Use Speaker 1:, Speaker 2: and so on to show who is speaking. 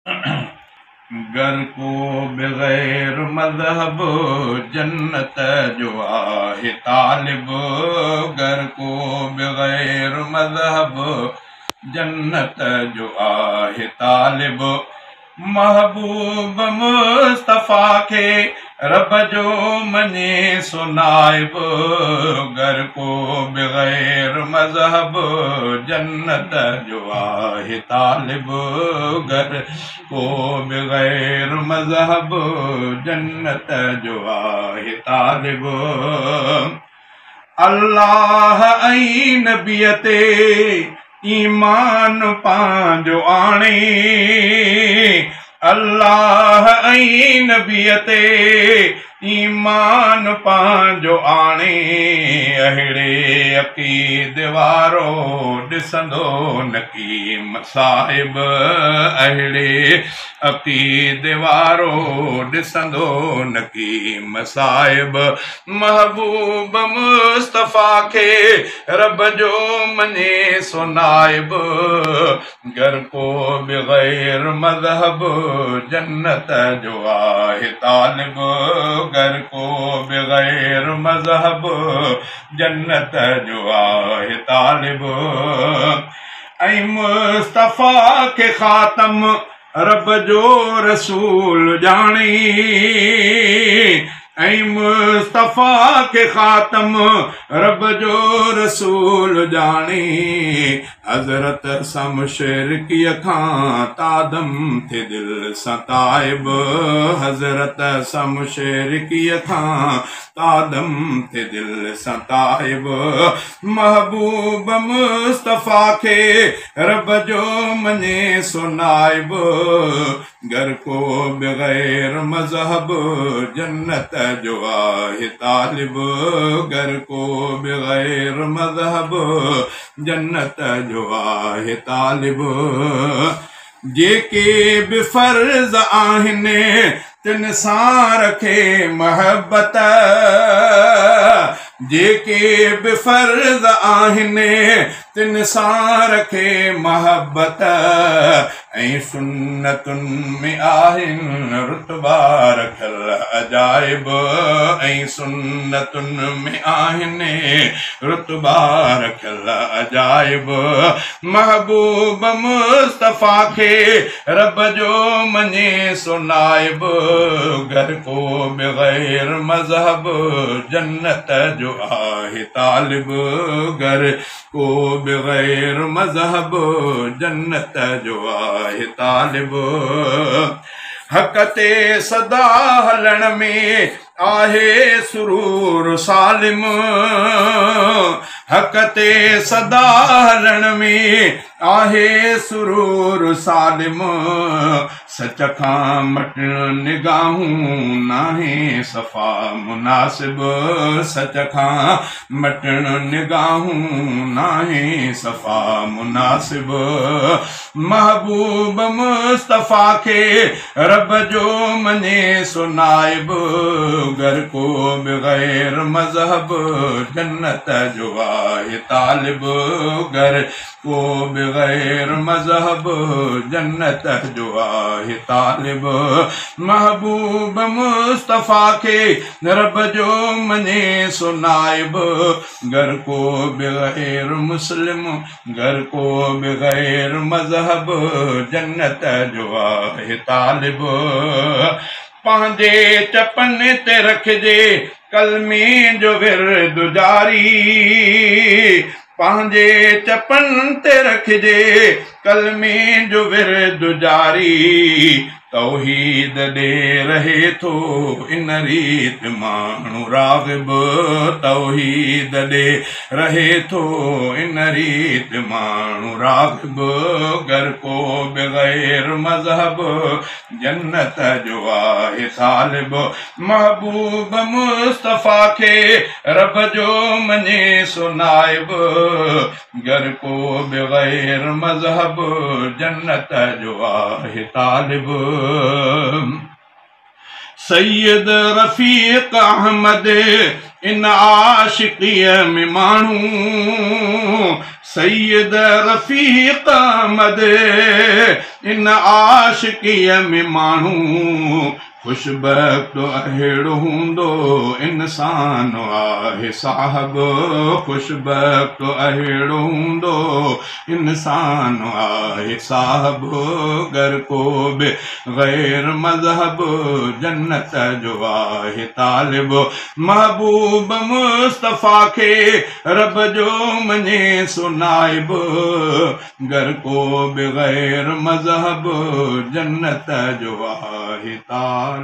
Speaker 1: गर को बग़ैर मज़हब जन्नत जो आहे तालिब। गर को बग़ैर मज़हब जन्नत जो आहे तालिब। महबूब मुस्तफ़ा खे रब जो मञे सुनाइब। गर को बग़ैर मज़हब जन्नत जो आहे तालिब। गर को बग़ैर मज़हब जन्नत जो आहे तालिब। अल्लाह ऐं नबीअ ते ईमान पंहिंजो आणे। अल्लाह ऐं नबीअ ते ईमान पंहिंजो आणे। अहिड़े अक़ीद वारो ॾिसंदो न की मसाइब। अहिड़े अक़ीद वारो ॾिसंदो न की मसाइब। महबूब मुस्तफ़ा खे रब जो मञे सुनाइब। गर को बग़ैर मज़हब जन्नत जो आहे तालिब। गर को बग़ैर मज़हब जन्नत जो आहे तालिब। ऐं मुस्तफ़ा खे ख़ातम रब जो रसूल ॼाणे। ऐं मुस्तफ़ा खे ख़ातम रब जो रसूल ॼाणे। हज़रत शमशेरकीअ खां तादम थे दिल सां ताइब। हज़रत शमशेरकीअ खां तादम थे दिल सां ताइब। महबूब मुस्तफ़ा खे रब जो मञे सुनाइब। गर को बग़ैर मज़हब जन्नत जो आहे तालिब। गर को बग़ैर मज़हब जन्नत जो आहे तालिब। जेके बि फ़र्ज़ आहिनि तिन सां रखे महबत। जेके बि फ़र्ज़ आहिनि तिन सां रखे महबत। ऐं सुन्नतुनि में आहिनि रुतबा रखियल अजाइब। ऐं सुन्नतुनि में आहिनि रुतबा रखियल अजाइब। महबूब मुस्तफ़ा खे रब जो मञे सुनाइब। गर को बग़ैर मज़हब जन्नत जो आहे तालिब। गर को बग़ैर मज़हब जन्नत जो आहे तालिब। हक़ ते सदा हलण में आहे सुरूर सालिम। हक़ ते सदा हलण में आहे सुरूर सालिम। सच खां मटण निगाहूं नाहे सफ़ा मुनासिब। सच खां मटण निगाहूं नाहे सफ़ा मुनासिब। महबूब मुस्तफ़ा खे रब जो मञे सुनाइब। गर को बग़ैर मज़हब जन्नत जो आहे तालिब। गर को बग़ैर मज़हब जन्नत जो आहे तालिब। महबूब मुस्तफ़ा खे रब जो मञे सुनाइब। गर को बग़ैर मुस्लिम गर को बग़ैर मज़हब जन्नत जो आहे तालिब। पंहिंजे चपन ते रखिजे कलमे जो विर्द जारी। पंहिंजे चपन ते रखिजे कलमे जो विर्द जारी। तौहीद ॾे रहे थो इन रीत माण्हू राग़िब। तौहीद ॾे रहे थो इन रीत माण्हू राग़िब। गर को बग़ैर मज़हब जन्नत जो आहे तालिब। महबूब मुस्तफ़ा खे रब जो मञे सुनाइब। गर को बग़ैर मज़हब जन्नत जो आहे तालिब। सैयद रफ़ीक़ अहमद इन आशिक़ीअ में माण्हू। सैयद रफ़ीक़ अहमद इन आशिक़ीअ में माण्हू खुशबख़्त अहिड़ो हूंदो इंसान आहे साहब खुशबख़्त अहिड़ो हूंदो इंसान आहे साहब गर को बि गैर मज़हब जन्नत जो आहे तालिब महबूब मुस्तफ़ा खे रब जो मञे सुनाइब गर को बि गैर मज़हब जन्नत जो आहे तालिब